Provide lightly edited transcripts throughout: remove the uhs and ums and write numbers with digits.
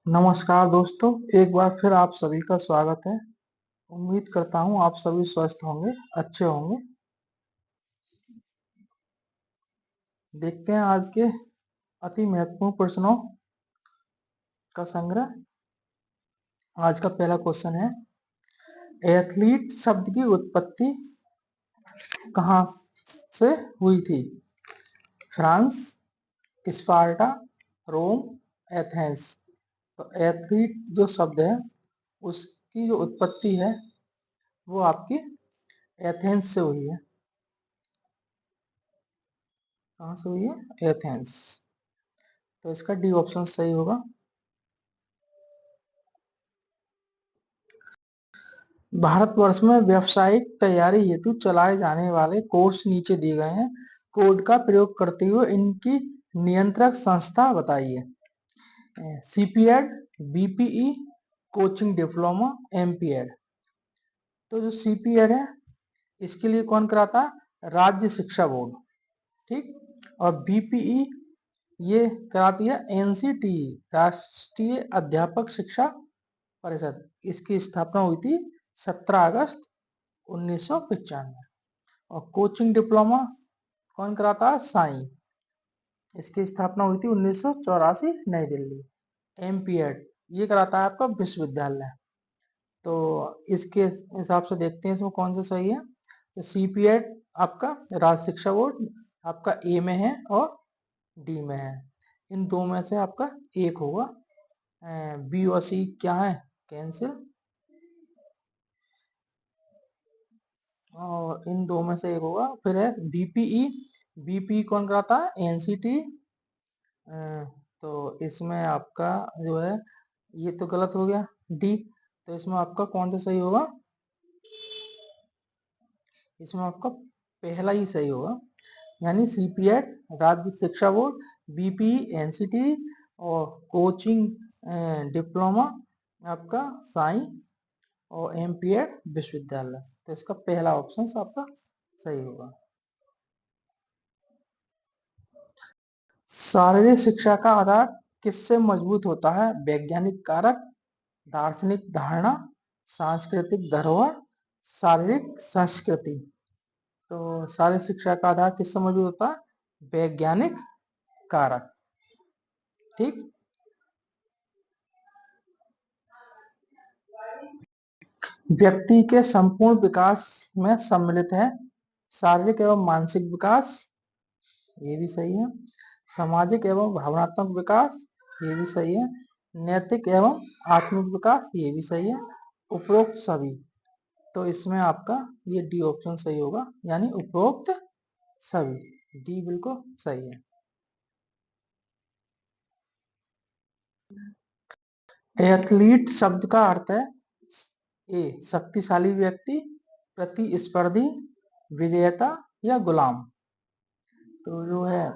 नमस्कार दोस्तों, एक बार फिर आप सभी का स्वागत है। उम्मीद करता हूँ आप सभी स्वस्थ होंगे, अच्छे होंगे। देखते हैं आज के अति महत्वपूर्ण प्रश्नों का संग्रह। आज का पहला क्वेश्चन है, एथलीट शब्द की उत्पत्ति कहाँ से हुई थी? फ्रांस, स्पार्टा, रोम, एथेंस। तो एथलीट जो शब्द है उसकी जो उत्पत्ति है वो आपकी एथेंस से हुई है। कहाँ से हुई है? एथेंस। तो इसका डी ऑप्शन सही होगा। भारतवर्ष में व्यावसायिक तैयारी हेतु चलाए जाने वाले कोर्स नीचे दिए गए हैं। कोड का प्रयोग करते हुए इनकी नियंत्रक संस्था बताइए। सीपीएड, बीपीई, कोचिंग डिप्लोमा, एमपीएड। तो जो सीपीएड है इसके लिए कौन कराता है? राज्य शिक्षा बोर्ड। ठीक। और बीपीई ये कराती है एनसीटी, राष्ट्रीय अध्यापक शिक्षा परिषद। इसकी स्थापना हुई थी 17 अगस्त 1995। और कोचिंग डिप्लोमा कौन कराता है? साई। इसकी स्थापना हुई थी 1984, नई दिल्ली। एमपीएड ये कराता है आपका विश्वविद्यालय। तो इसके हिसाब से देखते हैं इसमें कौन सा सही है। तो सीपीएड आपका राज्य शिक्षा बोर्ड आपका ए में है और डी में है। इन दो में से आपका एक होगा। बी और सी क्या है? कैंसिल। और इन दो में से एक होगा। फिर है बीपीई। बीपीई कौन कराता है? एनसीटी। तो इसमें आपका जो है ये तो गलत हो गया, डी। तो इसमें आपका कौन सा सही होगा? इसमें आपका पहला ही सही होगा, यानी सीपीएड राज्य शिक्षा बोर्ड, बीपीई एनसीटी और कोचिंग डिप्लोमा आपका साई और एमपीएड विश्वविद्यालय। तो इसका पहला ऑप्शन आपका सही होगा। शारीरिक शिक्षा का आधार किससे मजबूत होता है? वैज्ञानिक कारक, दार्शनिक धारणा, सांस्कृतिक धरोहर, शारीरिक संस्कृति। तो शारीरिक शिक्षा का आधार किससे मजबूत होता है? वैज्ञानिक कारक। ठीक। व्यक्ति के संपूर्ण विकास में सम्मिलित है शारीरिक एवं मानसिक विकास, ये भी सही है। सामाजिक एवं भावनात्मक विकास, ये भी सही है। नैतिक एवं आत्मिक विकास, ये भी सही है। उपरोक्त सभी। तो इसमें आपका ये डी ऑप्शन सही होगा, यानी उपरोक्त सभी। डी बिल्कुल सही है। एथलीट शब्द का अर्थ है ए शक्तिशाली व्यक्ति, प्रतिस्पर्धी, विजेता या गुलाम। तो जो है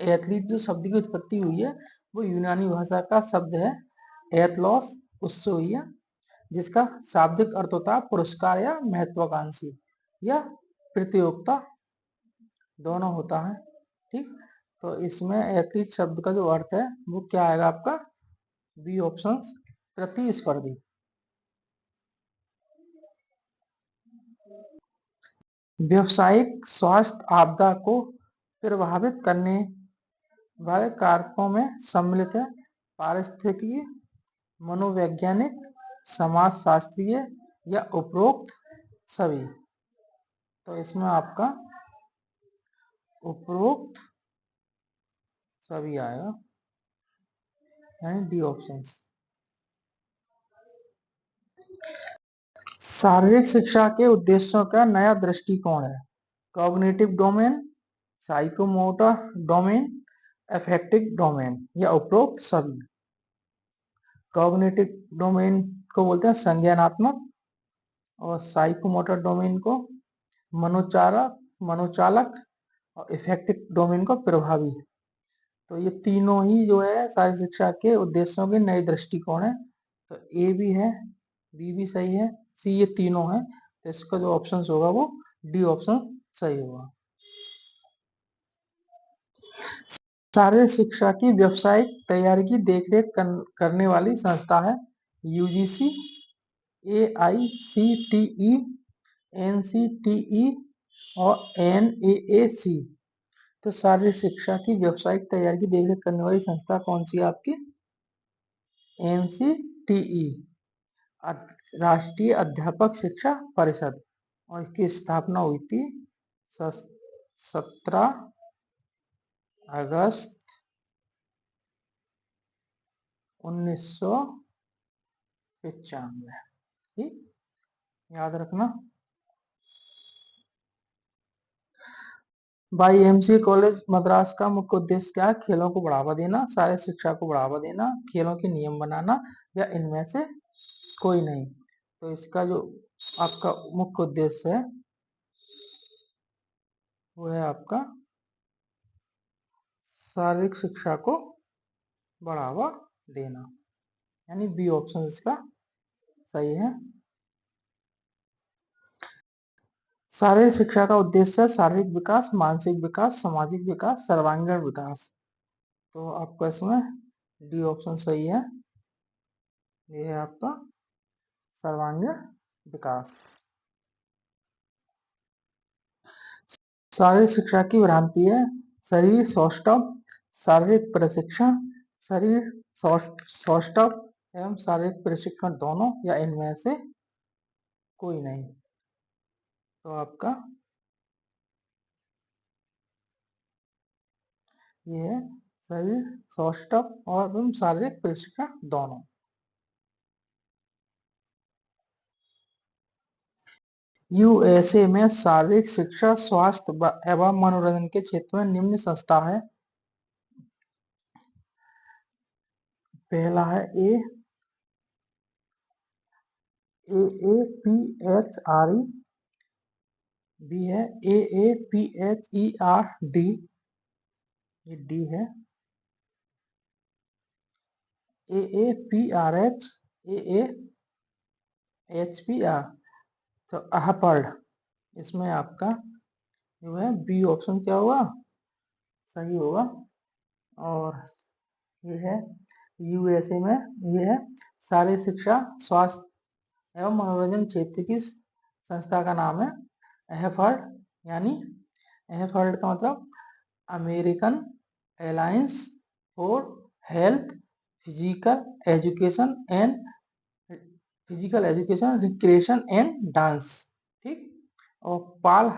एथलीट जो शब्द की उत्पत्ति हुई है वो यूनानी भाषा का शब्द है एथलॉस, उससे हुई है, जिसका शाब्दिक अर्थ होता है पुरस्कार या महत्वाकांक्षी या प्रतियोगिता, दोनों होता है। ठीक। तो इसमें एथलीट शब्द का जो अर्थ है वो क्या आएगा आपका? बी ऑप्शन, प्रतिस्पर्धी। व्यावसायिक स्वास्थ्य आपदा को प्रभावित करने वाले कारकों में सम्मिलित है पारिस्थितिकी, मनोवैज्ञानिक, समाजशास्त्रीय या उपरोक्त सभी। तो इसमें आपका उपरोक्त सभी आएगा, यानी डी ऑप्शन। शारीरिक शिक्षा के उद्देश्यों का नया दृष्टिकोण है cognitive domain, psychomotor domain, affective domain या उपरोक्त सभी। कॉग्निटिव डोमेन को बोलते हैं संज्ञानात्मक, और साइकोमोटर डोमेन को मनोचारक मनोचालक, और इफेक्टिव डोमेन को प्रभावी। तो ये तीनों ही जो है शारीरिक शिक्षा के उद्देश्यों के नए दृष्टिकोण है। तो ए भी है, बी भी सही है, सी, ये तीनों है। तो इसका जो ऑप्शन होगा वो डी ऑप्शन सही होगा। शारीरिक शिक्षा की व्यावसायिक तैयारी की देखरेख करने वाली संस्था है यूजीसी, AICTE, NCTE और NAAC। तो शारीरिक शिक्षा की व्यावसायिक तैयारी की देखरेख करने वाली संस्था कौन सी है आपकी? NCTE, राष्ट्रीय अध्यापक शिक्षा परिषद, और इसकी स्थापना हुई थी 17 अगस्त 1995। ठीक, याद रखना। YMCA कॉलेज मद्रास का मुख्य उद्देश्य क्या है? खेलों को बढ़ावा देना, शारीरिक शिक्षा को बढ़ावा देना, खेलों के नियम बनाना, या इनमें से कोई नहीं। तो इसका जो आपका मुख्य उद्देश्य है वो है आपका शारीरिक शिक्षा को बढ़ावा देना, यानी बी ऑप्शन इसका सही है। शारीरिक शिक्षा का उद्देश्य है शारीरिक विकास, मानसिक विकास, सामाजिक विकास, सर्वांगीण विकास। तो आपका इसमें डी ऑप्शन सही है, ये है आपका सर्वांगीण विकास। शारीरिक शिक्षा की भ्रांति है शरीर सौष्ठव, शारीरिक प्रशिक्षण, शरीर सौष्ठव एवं शारीरिक प्रशिक्षण दोनों, या इनमें से कोई नहीं। तो आपका ये है शरीर सौष्ठव और एवं शारीरिक प्रशिक्षण दोनों। यूएसए में शारीरिक शिक्षा, स्वास्थ्य एवं मनोरंजन के क्षेत्र में निम्न संस्था है। पहला है AAPHRE, बी है AAPHERD, ये डी है AAPRH, AAHPR, तो अहपर्ड, इसमें आपका जो है बी ऑप्शन क्या होगा? सही होगा। और ये है यूएसए में, ये है शारीरिक शिक्षा, स्वास्थ्य एवं मनोरंजन क्षेत्र की संस्था का नाम है अहफर्ड, यानी अहफर्ड का मतलब American alliance for health, physical education recreation and dance. ठीक, और पाल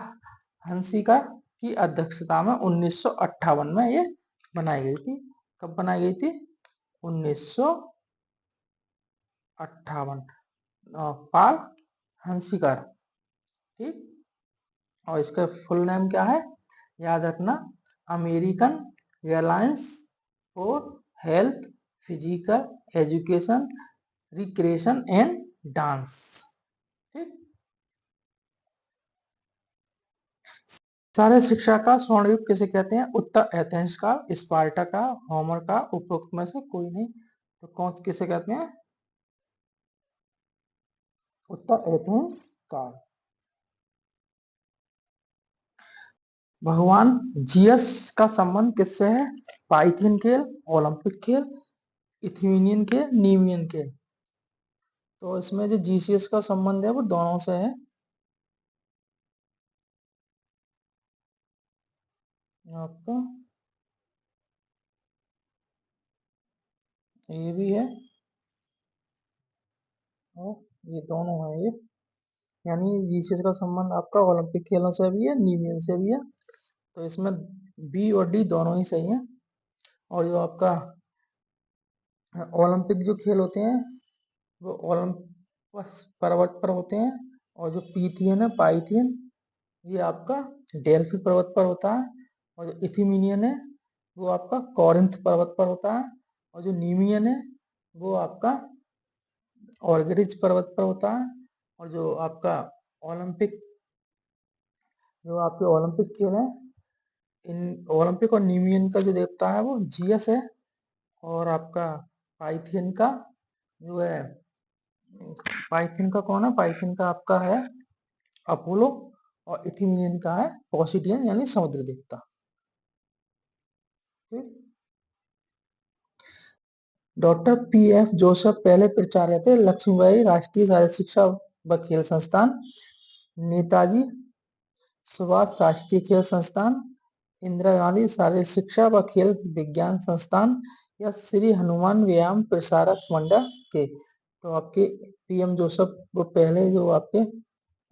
हंसिका की अध्यक्षता में 1958 में ये बनाई गई थी। कब बनाई गई थी? 1958, पाल हंसिकर। ठीक, और इसका फुल नेम क्या है? याद रखना, American alliance for health, physical education, recreation and dance. ठीक, शारीरिक शिक्षा का स्वर्ण युग किसे कहते हैं? उत्तर एथेंस का, स्पार्टा का, होमर का, उपरोक्त में से कोई नहीं। तो कौन किसे कहते हैं? उत्तर एथेंस का। भगवान जियस का संबंध किससे है? पाइथियन खेल, ओलंपिक खेल, इथ्यूनियन खेल, नीमियन खेल। तो इसमें जो जीसीएस का संबंध है वो दोनों से है। आपका ये भी है और ये दोनों है ये, यानी जीसीएस का संबंध आपका ओलंपिक खेलों से भी है, नीमियन से भी है। तो इसमें बी और डी दोनों ही सही है। और जो आपका ओलंपिक जो खेल होते हैं वो ओलंपस पर्वत पर होते हैं, और जो पीथियन है, पाइथियन, ये आपका डेल्फी पर्वत पर होता है, और जो इथ्यूमिनियन है वो आपका कॉरिंथ पर्वत पर होता है, और जो नीमियन है वो आपका ऑर्गेरिज पर्वत पर होता है। और जो आपका ओलंपिक जो आपके ओलंपिक खेल है, इन ओलंपिक और नीमियन का जो देवता है वो जीएस है, और आपका पाइथियन का जो है, पाइथियन का कौन है? पाइथियन का आपका है अपोलो, और इथ्यूमियन का है पोसिडियन, यानी समुद्र देवता। ठीक, डॉक्टर पी.एफ. जोसेफ पहले प्राचार्य थे। लक्ष्मीबाई राष्ट्रीय शारीरिक शिक्षा व खेल संस्थान, नेताजी सुभाष राष्ट्रीय खेल संस्थान, इंदिरा गांधी शारीरिक शिक्षा व खेल विज्ञान संस्थान, या श्री हनुमान व्यायाम प्रसारक मंडल के। तो आपके पीएम जोसेफ वो पहले जो आपके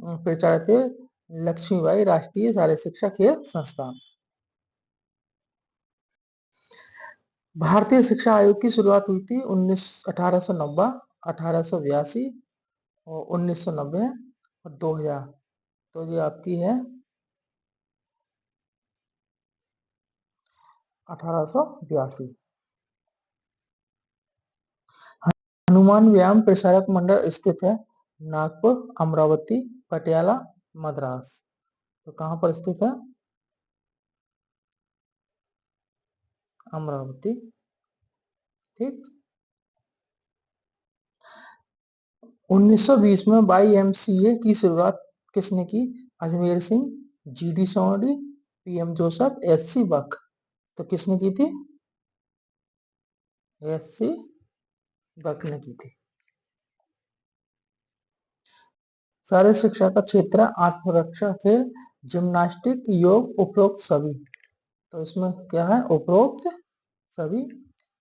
प्राचार्य थे, लक्ष्मीबाई राष्ट्रीय शारीरिक शिक्षा खेल संस्थान। भारतीय शिक्षा आयोग की शुरुआत हुई थी 1890, 1882 और 1990 और 2000। तो ये आपकी है 1882। हनुमान व्यायाम प्रसारक मंडल स्थित है नागपुर, अमरावती, पटियाला, मद्रास। तो कहाँ पर स्थित है? अमरावती। ठीक। 1920 में YMCA की शुरुआत किसने की? Ajmer Singh, GD सोमर्डी, PM Joseph, SC बक। तो किसने की थी? SC बक ने की थी। शारीरिक शिक्षा का क्षेत्र आत्मरक्षा, खेल, जिम्नास्टिक, योग, उपरोक्त सभी। तो इसमें क्या है? उपरोक्त सभी।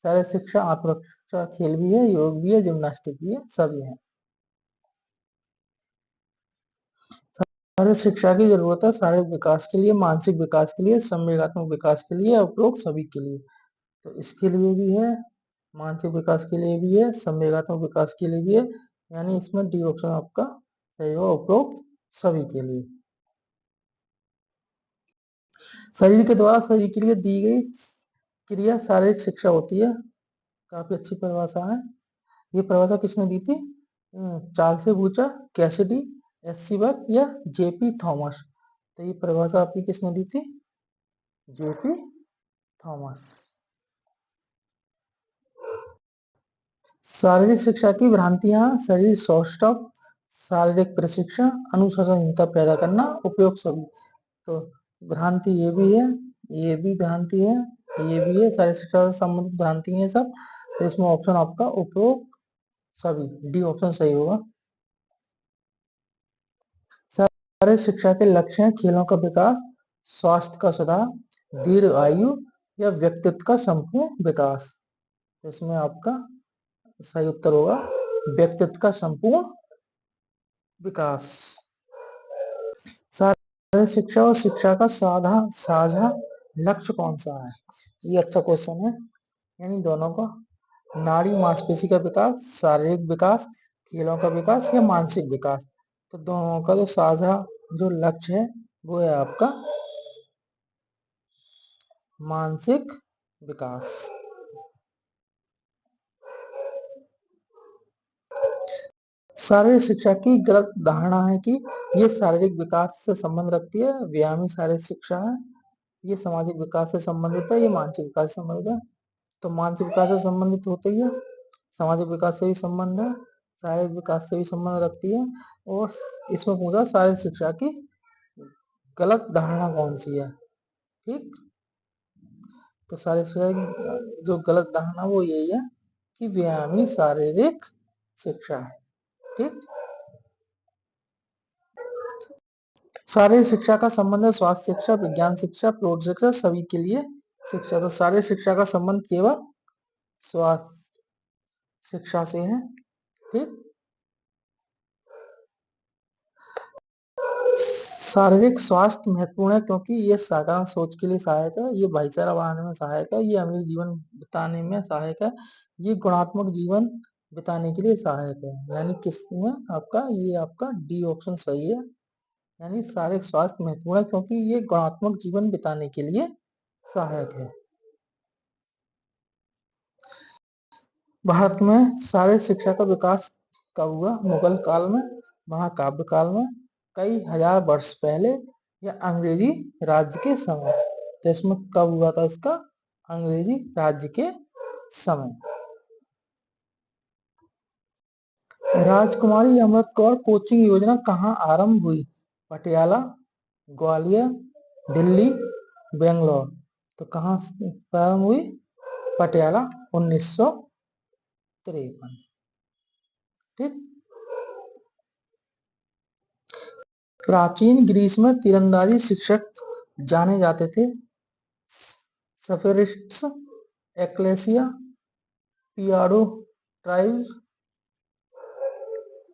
शारीरिक शिक्षा आत्मरक्षा, खेल भी है, योग भी है, जिम्नास्टिक भी है, सभी है। शारीरिक शिक्षा की जरूरत है शारीरिक विकास के लिए, मानसिक विकास के लिए, संवेगात्मक विकास के लिए, उपरोक्त सभी के लिए। तो इसके लिए भी है, मानसिक विकास के लिए भी है, संवेगात्मक विकास के लिए भी है, यानी इसमें डी ऑप्शन आपका सही होगा, उपरोक्त सभी के लिए। शरीर के द्वारा शरीर के लिए दी गई क्रिया शारीरिक शिक्षा होती है। काफी अच्छी परिभाषा है। ये परिभाषा किसने दी थी? चार्ल्स बूचर, कैसिडी, SC बक या JP थॉमस। तो ये परिभाषा आपकी किसने दी थी? JP Thomas. शारीरिक शिक्षा की भ्रांतियां: शरीर सौष्ठव, शारीरिक प्रशिक्षण, अनुशासनहीनता पैदा करना, उपयोग सभी। तो भ्रांति ये भी है, ये भी भ्रांति है, ये भी है, शारीरिक शिक्षा से संबंधित भ्रांति है सब। तो इसमें ऑप्शन आपका उपयोग सभी, डी ऑप्शन सही होगा। शारीरिक शिक्षा के लक्ष्य हैं खेलों का विकास, स्वास्थ्य का सुधार, दीर्घ आयु या व्यक्तित्व का संपूर्ण विकास। तो इसमें आपका सही उत्तर होगा व्यक्तित्व का संपूर्ण विकास। शारीरिक शिक्षा और शिक्षा का साझा लक्ष्य कौन सा है? ये अच्छा क्वेश्चन है। यानी दोनों का, नाड़ी मांसपेशी का विकास, शारीरिक विकास, खेलों का विकास या मानसिक विकास। तो दोनों का जो साझा जो लक्ष्य है वो है आपका मानसिक विकास। शारीरिक शिक्षा की गलत धारणा है कि ये शारीरिक विकास से संबंध रखती है। व्यायामी शारीरिक शिक्षा है, ये सामाजिक विकास से संबंधित है, ये मानसिक विकास से संबंधित है। तो मानसिक विकास से संबंधित होती है, सामाजिक विकास से भी संबंध है, शारीरिक विकास से भी संबंध रखती है। और इसमें पूछा शारीरिक शिक्षा की गलत धारणा कौन सी है। ठीक। तो शारीरिक शिक्षा की जो गलत धारणा वो यही है कि व्यायामी शारीरिक शिक्षा है। ठीक। शारीरिक शिक्षा का संबंध है स्वास्थ्य शिक्षा, विज्ञान शिक्षा, प्रौढ़ शिक्षा, सभी के लिए शिक्षा। तो शारीरिक शिक्षा का संबंध केवल स्वास्थ्य शिक्षा से है। ठीक। शारीरिक स्वास्थ्य महत्वपूर्ण है क्योंकि ये साधारण सोच के लिए सहायक है, ये भाईचारा बढ़ाने में सहायक है, ये अमीर जीवन बिताने में सहायक है, ये गुणात्मक जीवन बिताने के लिए सहायक है। यानी किसमें आपका, ये आपका डी ऑप्शन सही है। यानी शारीरिक स्वास्थ्य महत्वपूर्ण है क्योंकि ये गुणात्मक जीवन बिताने के लिए सहायक है। भारत में शारीरिक शिक्षा का विकास कब हुआ? मुगल काल में, महाकाव्य काल में, कई हजार वर्ष पहले, या अंग्रेजी राज्य के समय। तो इसमें कब हुआ था इसका? अंग्रेजी राज्य के समय। राजकुमारी अमृत कौर कोचिंग योजना कहाँ आरंभ हुई? पटियाला, ग्वालियर, दिल्ली, बेंगलोर। तो कहाँ प्रारंभ हुई? पटियाला, 1900 53। ठीक। प्राचीन ग्रीस में तीरंदाजी शिक्षक जाने जाते थे सफेरिस्ट्स, एक्लेसिया, पियाडो ट्राइब,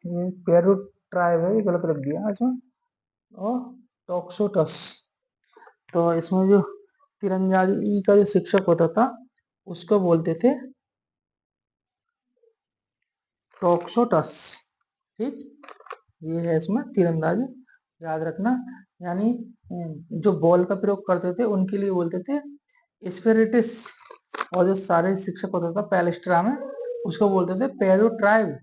ये पेरो ट्राइब है, ये गलत लिख दिया इसमें, और टॉक्सोटस। तो इसमें जो तीरंदाजी का जो शिक्षक होता था उसको बोलते थे टॉक्सोटस। ठीक। ये है इसमें तीरंदाजी, याद रखना। यानी जो बॉल का प्रयोग करते थे उनके लिए बोलते थे स्पिरिटिस, और जो सारे शिक्षक होता था पैलेस्ट्रा में उसको बोलते थे पेरो ट्राइब,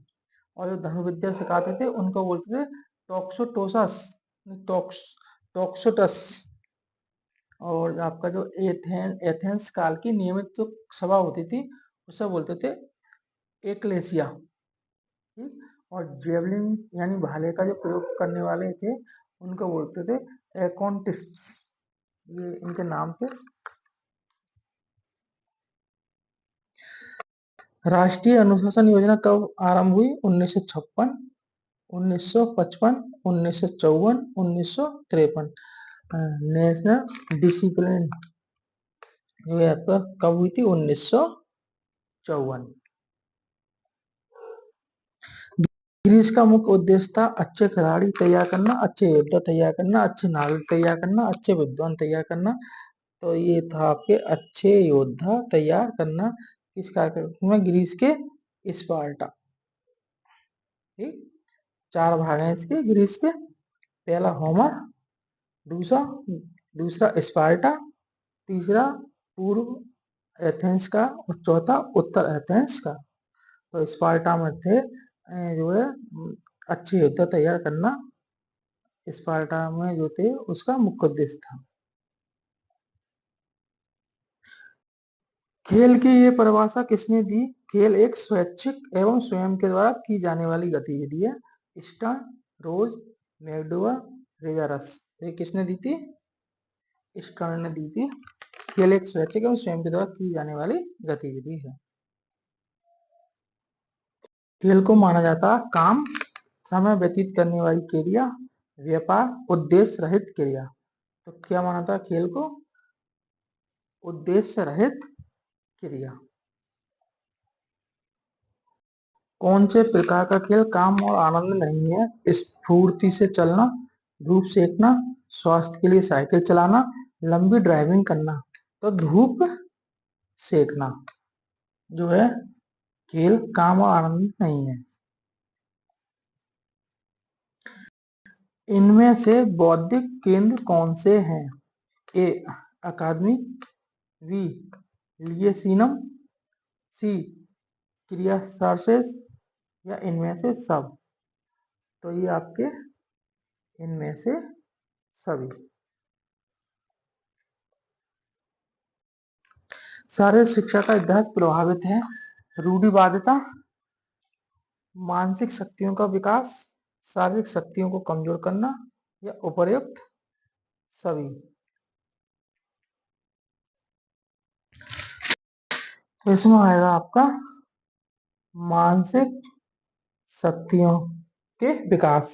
और जो धनुर्विद्या सिखाते थे उनको बोलते थे टॉक्सोटोसस, टॉक्स टॉक्सोटस। और आपका जो एथेंस काल की नियमित जो सभा होती थी उसे बोलते थे एकलेसिया। ठीक। और जेवलिन यानी भाले का जो प्रयोग करने वाले थे उनको बोलते थे एकोंटिस्ट। ये इनके नाम थे। राष्ट्रीय अनुशासन योजना कब आरंभ हुई? 1956, 1955, 1954, 1953। नेशनल डिसिप्लिन जो है आपका कब हुई थी? 1954। ग्रीस का मुख्य उद्देश्य था अच्छे खिलाड़ी तैयार करना, अच्छे योद्धा तैयार करना, अच्छे नागरिक तैयार करना, अच्छे विद्वान तैयार करना। तो ये था आपके अच्छे योद्धा तैयार करना किस कार्यक्रम में? ग्रीस के स्पार्टा। ठीक। 4 भाग हैं इसके ग्रीस के। पहला होमर, दूसरा दूसरा स्पार्टा, तीसरा पूर्व एथेंस का, और चौथा उत्तर एथेंस का। तो स्पार्टा में थे जो है अच्छे योद्धा तैयार करना, स्पार्टा में जो थे उसका मुख्य उद्देश्य था। खेल की ये परिभाषा किसने दी? खेल एक स्वैच्छिक एवं स्वयं के द्वारा की जाने वाली गतिविधि है। स्टर्न, रोज, मैकडोवर, रेजारस। ये किसने दी थी? स्टर्न ने दी थी। खेल एक स्वैच्छिक एवं स्वयं के द्वारा की जाने वाली गतिविधि है। खेल को माना जाता काम, समय व्यतीत करने वाली क्रिया, व्यापार, उद्देश्य रहित क्रिया। तो क्या माना था खेल को? उद्देश्य रहित क्रिया। कौन से प्रकार का खेल काम और आनंद नहीं है? स्फूर्ति से चलना, धूप सेकना, स्वास्थ्य के लिए साइकिल चलाना, लंबी ड्राइविंग करना। तो धूप सेकना जो है खेल काम और आनंद नहीं है। इनमें से बौद्धिक केंद्र कौन से हैं? ए अकादमी, बी लियसीनम, सी क्रिया सर्सेस, या इनमें से सब। तो ये आपके इनमें से सभी। शारीरिक शिक्षा का इतिहास प्रभावित है रूढ़िवादिता, मानसिक शक्तियों का विकास, शारीरिक शक्तियों को कमजोर करना, या उपर्युक्त सभी। तो इसमें आएगा आपका मानसिक शक्तियों के विकास।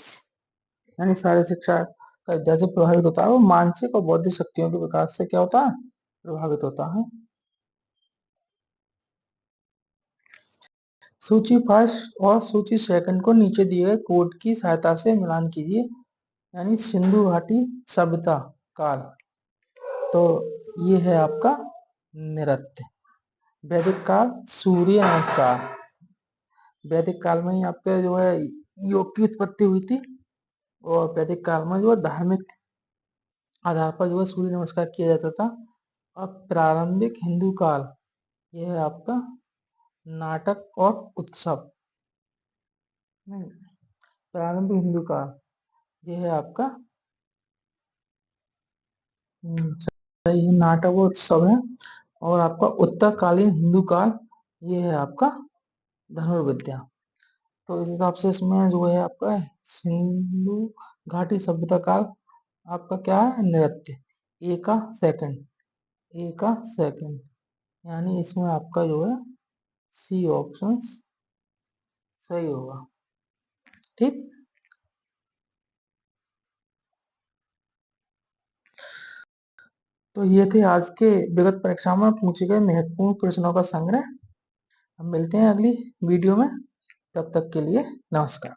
यानी शारीरिक शिक्षा का इतिहास जो प्रभावित होता है वो मानसिक और बौद्धिक शक्तियों के विकास से क्या होता है? प्रभावित होता है। सूची फर्स्ट और सूची सेकंड को नीचे दिए गए कोड की सहायता से मिलान कीजिए। यानी सिंधु घाटी सभ्यता काल, तो ये है आपका नृत्य। वैदिक काल सूर्य नमस्कार, वैदिक काल में ही आपके जो है योग की उत्पत्ति हुई थी, और वैदिक काल में जो है धार्मिक आधार पर जो है सूर्य नमस्कार किया जाता था। अब प्रारंभिक हिंदू काल, यह है आपका नाटक और उत्सव। नहीं, प्रारंभिक हिंदू काल यह है आपका सही नाटक और उत्सव है। और आपका उत्तरकालीन हिंदू काल ये है आपका धनुर्विद्या। तो इस हिसाब से इसमें जो है आपका सिंधु घाटी सभ्यता काल आपका क्या है? नृत्य। ए का सेकंड, ए का सेकंड, यानी इसमें आपका जो है सी ऑप्शन सही होगा। ठीक। तो ये थे आज के विगत परीक्षाओं में पूछे गए महत्वपूर्ण प्रश्नों का संग्रह। हम मिलते हैं अगली वीडियो में। तब तक के लिए नमस्कार।